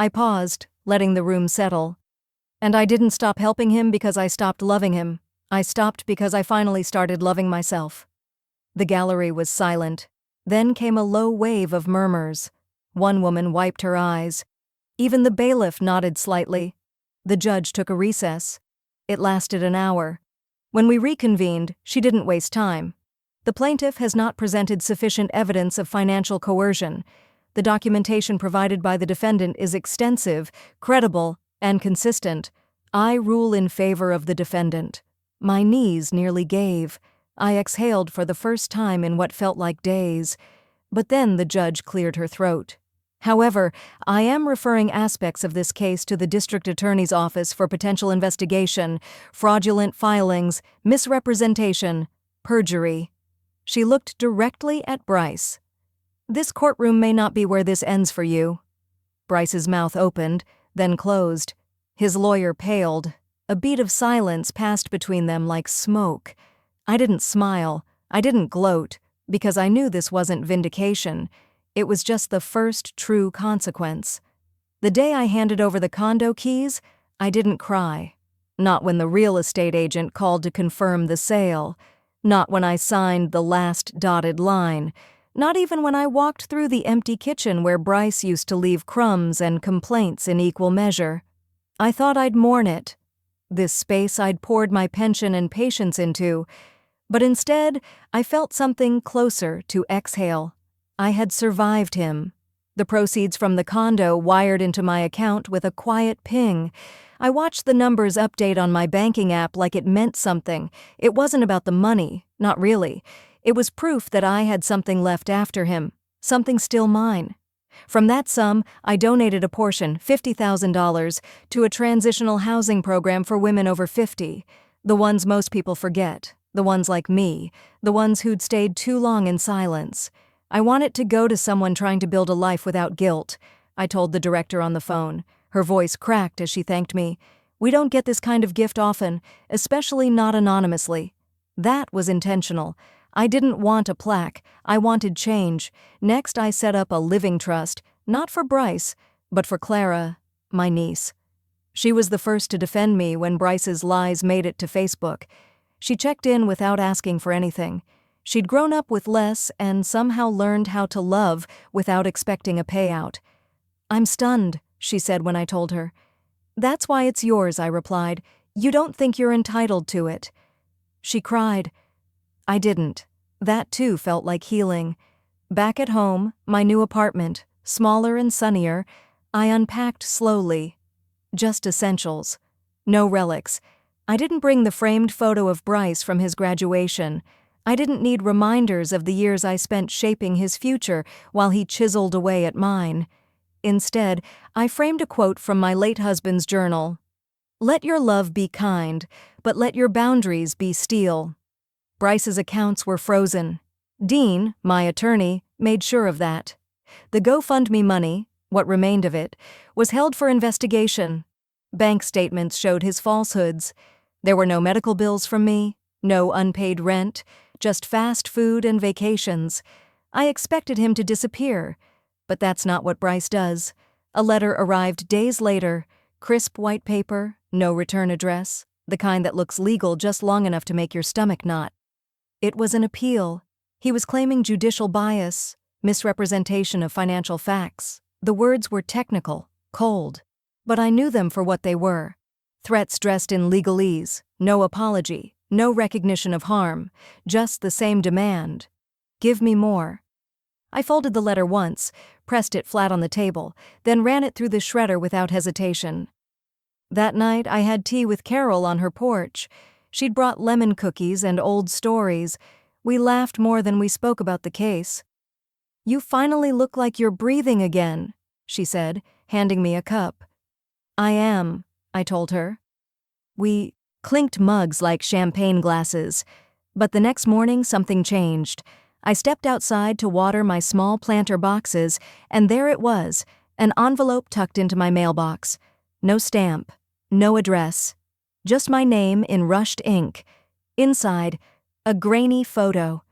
I paused, letting the room settle. "And I didn't stop helping him because I stopped loving him. I stopped because I finally started loving myself." The gallery was silent. Then came a low wave of murmurs. One woman wiped her eyes. Even the bailiff nodded slightly. The judge took a recess. It lasted an hour. When we reconvened, she didn't waste time. "The plaintiff has not presented sufficient evidence of financial coercion. The documentation provided by the defendant is extensive, credible, and consistent. I rule in favor of the defendant." My knees nearly gave. I exhaled for the first time in what felt like days. But then the judge cleared her throat. "However, I am referring aspects of this case to the district attorney's office for potential investigation, fraudulent filings, misrepresentation, perjury." She looked directly at Bryce. "This courtroom may not be where this ends for you." Bryce's mouth opened, then closed. His lawyer paled. A beat of silence passed between them like smoke. I didn't smile, I didn't gloat, because I knew this wasn't vindication. It was just the first true consequence. The day I handed over the condo keys, I didn't cry. Not when the real estate agent called to confirm the sale. Not when I signed the last dotted line. Not even when I walked through the empty kitchen where Bryce used to leave crumbs and complaints in equal measure. I thought I'd mourn it. This space I'd poured my pension and patience into. But instead, I felt something closer to exhale. I had survived him. The proceeds from the condo wired into my account with a quiet ping. I watched the numbers update on my banking app like it meant something. It wasn't about the money, not really. It was proof that I had something left after him, something still mine. From that sum, I donated a portion, $50,000, to a transitional housing program for women over 50, the ones most people forget, the ones like me, the ones who'd stayed too long in silence. I want it to go to someone trying to build a life without guilt, I told the director on the phone. Her voice cracked as she thanked me. We don't get this kind of gift often, especially not anonymously. That was intentional. I didn't want a plaque. I wanted change. Next, I set up a living trust, not for Bryce, but for Clara, my niece. She was the first to defend me when Bryce's lies made it to Facebook. She checked in without asking for anything. She'd grown up with less and somehow learned how to love without expecting a payout. I'm stunned, she said when I told her. That's why it's yours, I replied. You don't think you're entitled to it. She cried. I didn't. That too felt like healing. Back at home, my new apartment, smaller and sunnier, I unpacked slowly. Just essentials. No relics. I didn't bring the framed photo of Bryce from his graduation. I didn't need reminders of the years I spent shaping his future while he chiseled away at mine. Instead, I framed a quote from my late husband's journal. Let your love be kind, but let your boundaries be steel. Bryce's accounts were frozen. Dean, my attorney, made sure of that. The GoFundMe money, what remained of it, was held for investigation. Bank statements showed his falsehoods. There were no medical bills from me, no unpaid rent, just fast food and vacations. I expected him to disappear, but that's not what Bryce does. A letter arrived days later, crisp white paper, no return address, the kind that looks legal just long enough to make your stomach knot. It was an appeal. He was claiming judicial bias, misrepresentation of financial facts. The words were technical, cold, but I knew them for what they were. Threats dressed in legalese, no apology, no recognition of harm, just the same demand. Give me more. I folded the letter once, pressed it flat on the table, then ran it through the shredder without hesitation. That night I had tea with Carol on her porch. She'd brought lemon cookies and old stories. We laughed more than we spoke about the case. You finally look like you're breathing again, she said, handing me a cup. I am, I told her. We clinked mugs like champagne glasses. But the next morning something changed. I stepped outside to water my small planter boxes, and there it was, an envelope tucked into my mailbox. No stamp, no address. Just my name in rushed ink. Inside, a grainy photo.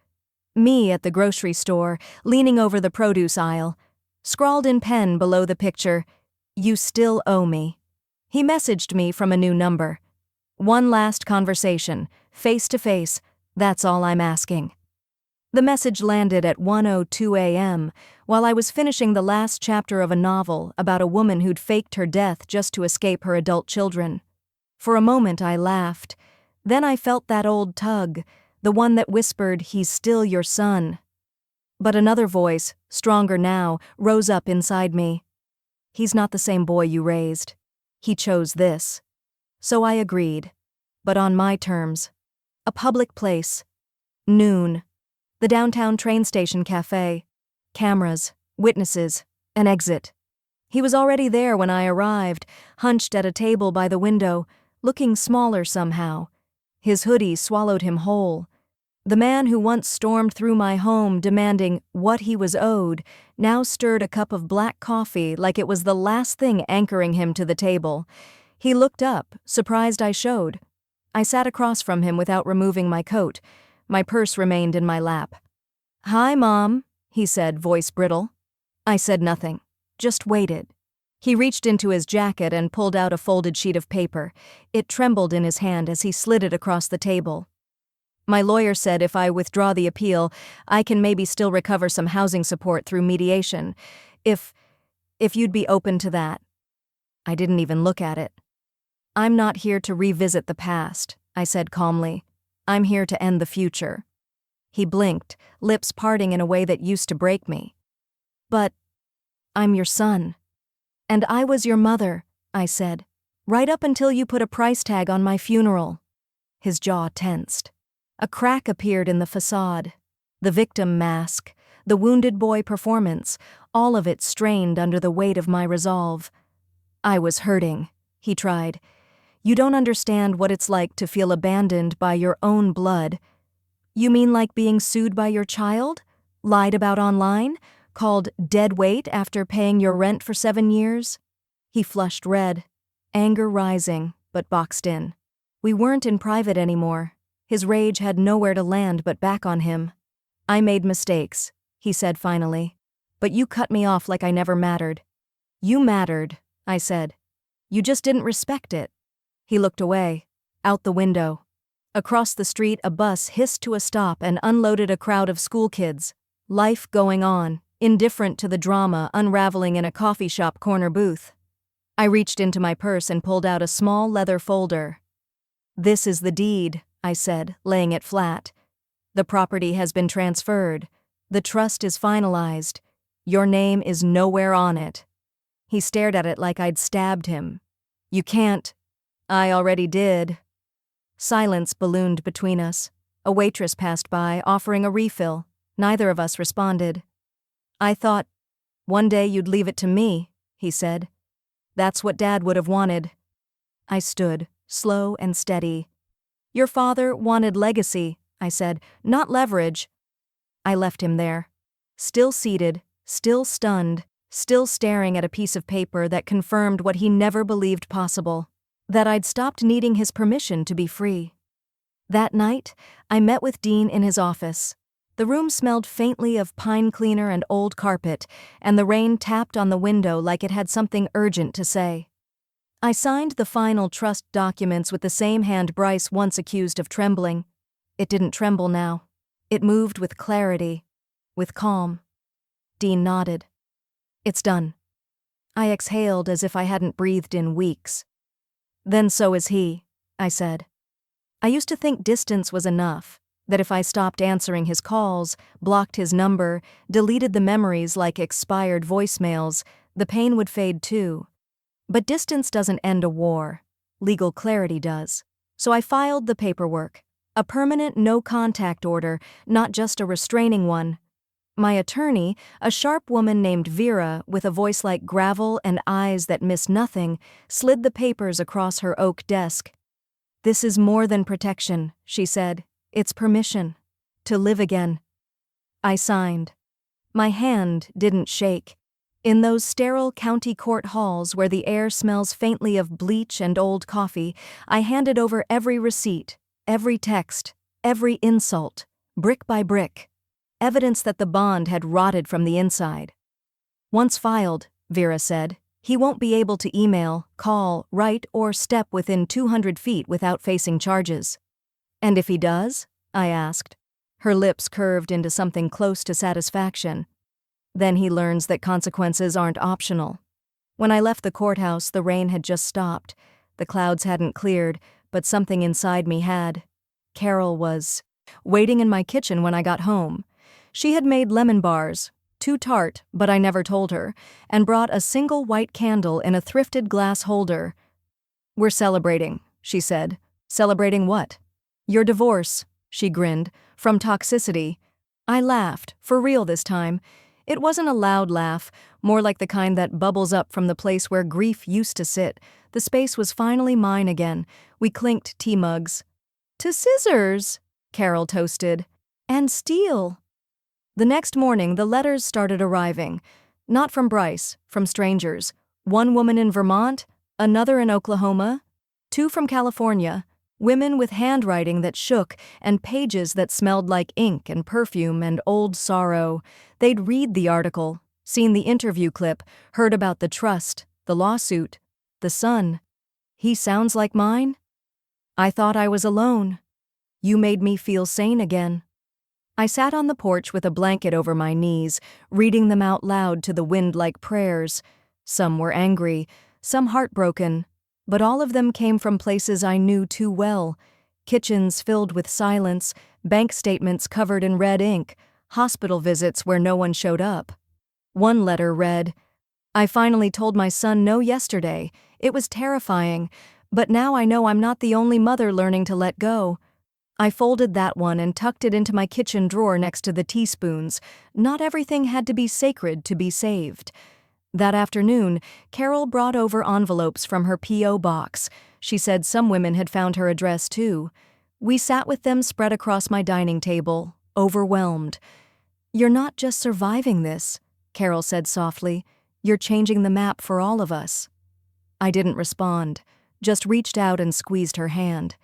Me at the grocery store, leaning over the produce aisle. Scrawled in pen below the picture, "You still owe me." He messaged me from a new number. One last conversation, face to face, that's all I'm asking. The message landed at 1:02 a.m. while I was finishing the last chapter of a novel about a woman who'd faked her death just to escape her adult children. For a moment I laughed. Then I felt that old tug, the one that whispered, "He's still your son." But another voice, stronger now, rose up inside me. He's not the same boy you raised. He chose this. So I agreed, but on my terms. A public place. Noon. The downtown train station cafe. Cameras, witnesses, an exit. He was already there when I arrived, hunched at a table by the window, looking smaller somehow. His hoodie swallowed him whole. The man who once stormed through my home demanding what he was owed now stirred a cup of black coffee like it was the last thing anchoring him to the table. He looked up, surprised I showed. I sat across from him without removing my coat. My purse remained in my lap. "Hi, Mom," he said, voice brittle. I said nothing, just waited. He reached into his jacket and pulled out a folded sheet of paper. It trembled in his hand as he slid it across the table. "My lawyer said if I withdraw the appeal, I can maybe still recover some housing support through mediation. If you'd be open to that." I didn't even look at it. "I'm not here to revisit the past," I said calmly. "I'm here to end the future." He blinked, lips parting in a way that used to break me. "But I'm your son. And I was your mother," I said, "right up until you put a price tag on my funeral." His jaw tensed. A crack appeared in the facade. The victim mask, the wounded boy performance, all of it strained under the weight of my resolve. "I was hurting," he tried. "You don't understand what it's like to feel abandoned by your own blood." "You mean like being sued by your child? Lied about online? Called dead weight after paying your rent for 7 years? He flushed red, anger rising, but boxed in. We weren't in private anymore. His rage had nowhere to land but back on him. "I made mistakes," he said finally. "But you cut me off like I never mattered." "You mattered," I said. "You just didn't respect it." He looked away, out the window. Across the street, a bus hissed to a stop and unloaded a crowd of school kids. Life going on, indifferent to the drama unraveling in a coffee shop corner booth. I reached into my purse and pulled out a small leather folder. "This is the deed," I said, laying it flat. "The property has been transferred. The trust is finalized. Your name is nowhere on it." He stared at it like I'd stabbed him. "You can't." "I already did." Silence ballooned between us. A waitress passed by, offering a refill. Neither of us responded. "I thought, one day you'd leave it to me," he said. "That's what Dad would have wanted." I stood, slow and steady. "Your father wanted legacy," I said, "not leverage." I left him there. Still seated, still stunned, still staring at a piece of paper that confirmed what he never believed possible. That I'd stopped needing his permission to be free. That night, I met with Dean in his office. The room smelled faintly of pine cleaner and old carpet, and the rain tapped on the window like it had something urgent to say. I signed the final trust documents with the same hand Bryce once accused of trembling. It didn't tremble now. It moved with clarity, with calm. Dean nodded. "It's done." I exhaled as if I hadn't breathed in weeks. "Then so is he," I said. I used to think distance was enough, that if I stopped answering his calls, blocked his number, deleted the memories like expired voicemails, the pain would fade too. But distance doesn't end a war. Legal clarity does. So I filed the paperwork. A permanent no-contact order, not just a restraining one. My attorney, a sharp woman named Vera with a voice like gravel and eyes that miss nothing, slid the papers across her oak desk. "This is more than protection," she said. "It's permission. To live again." I signed. My hand didn't shake. In those sterile county court halls where the air smells faintly of bleach and old coffee, I handed over every receipt, every text, every insult, brick by brick. Evidence that the bond had rotted from the inside. "Once filed," Vera said, "he won't be able to email, call, write, or step within 200 feet without facing charges." "And if he does?" I asked. Her lips curved into something close to satisfaction. "Then he learns that consequences aren't optional." When I left the courthouse, the rain had just stopped. The clouds hadn't cleared, but something inside me had. Carol was waiting in my kitchen when I got home. She had made lemon bars, too tart, but I never told her, and brought a single white candle in a thrifted glass holder. "We're celebrating," she said. "Celebrating what?" "Your divorce," she grinned, "from toxicity." I laughed, for real this time. It wasn't a loud laugh, more like the kind that bubbles up from the place where grief used to sit. The space was finally mine again. We clinked tea mugs. "To scissors," Carol toasted. "And steel." The next morning, the letters started arriving. Not from Bryce, from strangers. One woman in Vermont, another in Oklahoma, 2 from California. Women with handwriting that shook and pages that smelled like ink and perfume and old sorrow. They'd read the article, seen the interview clip, heard about the trust, the lawsuit, the son. He sounds like mine? I thought I was alone. You made me feel sane again. I sat on the porch with a blanket over my knees, reading them out loud to the wind like prayers. Some were angry, some heartbroken, but all of them came from places I knew too well. Kitchens filled with silence, bank statements covered in red ink, hospital visits where no one showed up. One letter read, "I finally told my son no yesterday. It was terrifying, but now I know I'm not the only mother learning to let go." I folded that one and tucked it into my kitchen drawer next to the teaspoons. Not everything had to be sacred to be saved. That afternoon, Carol brought over envelopes from her P.O. box. She said some women had found her address too. We sat with them spread across my dining table, overwhelmed. "You're not just surviving this," Carol said softly. "You're changing the map for all of us." I didn't respond, just reached out and squeezed her hand.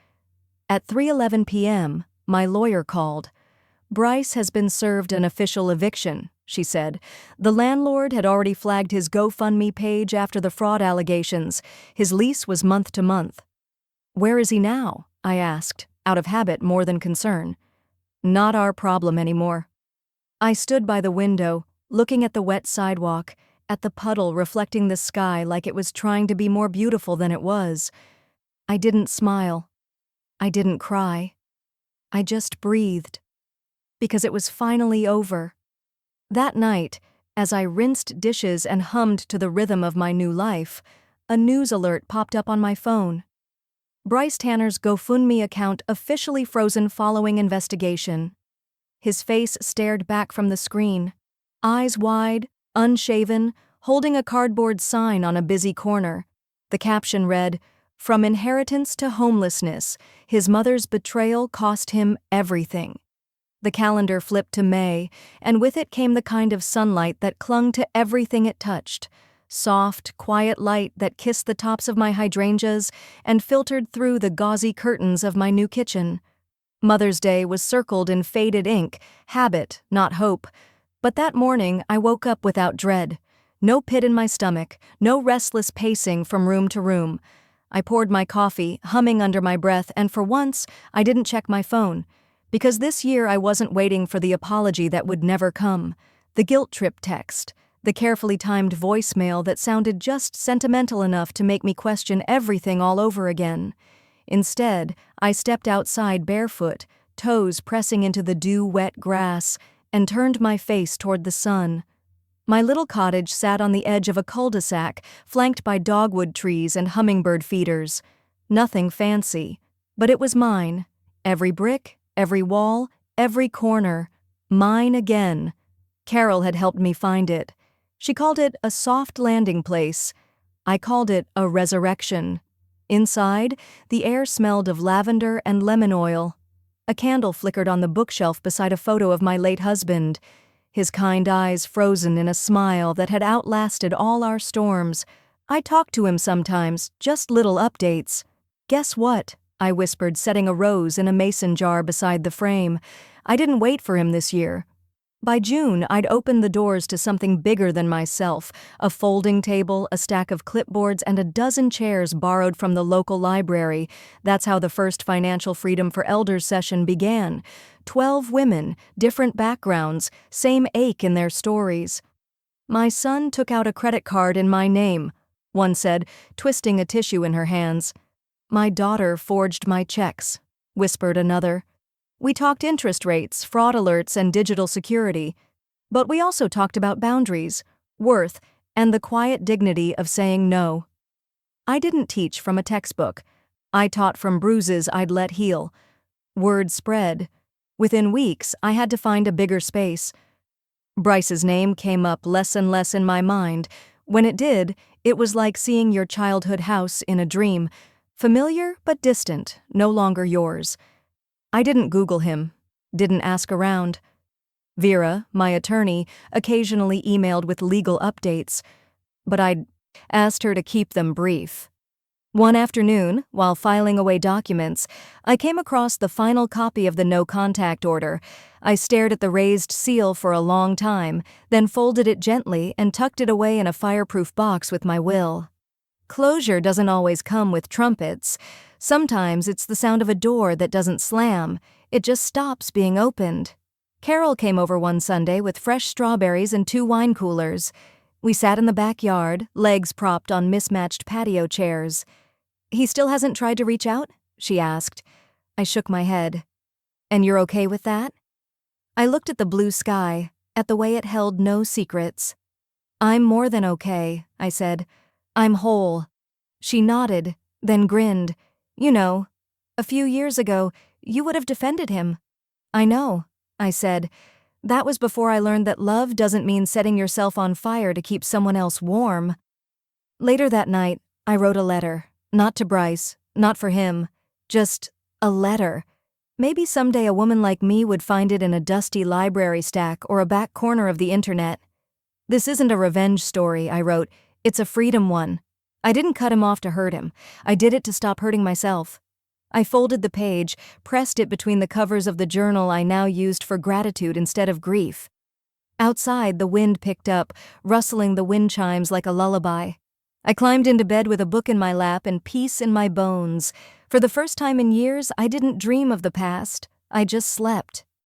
At 3:11 p.m., my lawyer called. "Bryce has been served an official eviction," she said. "The landlord had already flagged his GoFundMe page after the fraud allegations. His lease was month to month." "Where is he now?" I asked, out of habit more than concern. "Not our problem anymore." I stood by the window, looking at the wet sidewalk, at the puddle reflecting the sky like it was trying to be more beautiful than it was. I didn't smile. I didn't cry. I just breathed. Because it was finally over. That night, as I rinsed dishes and hummed to the rhythm of my new life, a news alert popped up on my phone. Bryce Tanner's GoFundMe account officially frozen following investigation. His face stared back from the screen, eyes wide, unshaven, holding a cardboard sign on a busy corner. The caption read, "From inheritance to homelessness, his mother's betrayal cost him everything." The calendar flipped to May, and with it came the kind of sunlight that clung to everything it touched. Soft, quiet light that kissed the tops of my hydrangeas and filtered through the gauzy curtains of my new kitchen. Mother's Day was circled in faded ink, habit, not hope. But that morning I woke up without dread. No pit in my stomach, no restless pacing from room to room. I poured my coffee, humming under my breath, and for once, I didn't check my phone. Because this year I wasn't waiting for the apology that would never come. The guilt trip text. The carefully timed voicemail that sounded just sentimental enough to make me question everything all over again. Instead, I stepped outside barefoot, toes pressing into the dew-wet grass, and turned my face toward the sun. My little cottage sat on the edge of a cul-de-sac, flanked by dogwood trees and hummingbird feeders. Nothing fancy, but it was mine. Every brick, every wall, every corner. Mine again. Carol had helped me find it. She called it a soft landing place. I called it a resurrection. Inside, the air smelled of lavender and lemon oil. A candle flickered on the bookshelf beside a photo of my late husband. His kind eyes frozen in a smile that had outlasted all our storms. I talked to him sometimes, just little updates. "Guess what?" I whispered, setting a rose in a mason jar beside the frame. I didn't wait for him this year. By June, I'd opened the doors to something bigger than myself, a folding table, a stack of clipboards, and a dozen chairs borrowed from the local library. That's how the first Financial Freedom for Elders session began. 12 women, different backgrounds, same ache in their stories. "My son took out a credit card in my name," one said, twisting a tissue in her hands. "My daughter forged my checks," whispered another. We talked interest rates, fraud alerts, and digital security. But we also talked about boundaries, worth, and the quiet dignity of saying no. I didn't teach from a textbook. I taught from bruises I'd let heal. Word spread. Within weeks, I had to find a bigger space. Bryce's name came up less and less in my mind. When it did, it was like seeing your childhood house in a dream. Familiar but distant, no longer yours. I didn't Google him, didn't ask around. Vera, my attorney, occasionally emailed with legal updates, but I'd asked her to keep them brief. One afternoon, while filing away documents, I came across the final copy of the no-contact order. I stared at the raised seal for a long time, then folded it gently and tucked it away in a fireproof box with my will. Closure doesn't always come with trumpets. Sometimes it's the sound of a door that doesn't slam. It just stops being opened. Carol came over one Sunday with fresh strawberries and 2 wine coolers. We sat in the backyard, legs propped on mismatched patio chairs. "He still hasn't tried to reach out?" she asked. I shook my head. "And you're okay with that?" I looked at the blue sky, at the way it held no secrets. "I'm more than okay," I said. "I'm whole." She nodded, then grinned. "You know, a few years ago, you would have defended him." "I know," I said. "That was before I learned that love doesn't mean setting yourself on fire to keep someone else warm." Later that night, I wrote a letter. Not to Bryce, not for him. Just a letter. Maybe someday a woman like me would find it in a dusty library stack or a back corner of the internet. "This isn't a revenge story," I wrote. "It's a freedom one. I didn't cut him off to hurt him. I did it to stop hurting myself." I folded the page, pressed it between the covers of the journal I now used for gratitude instead of grief. Outside, the wind picked up, rustling the wind chimes like a lullaby. I climbed into bed with a book in my lap and peace in my bones. For the first time in years, I didn't dream of the past. I just slept.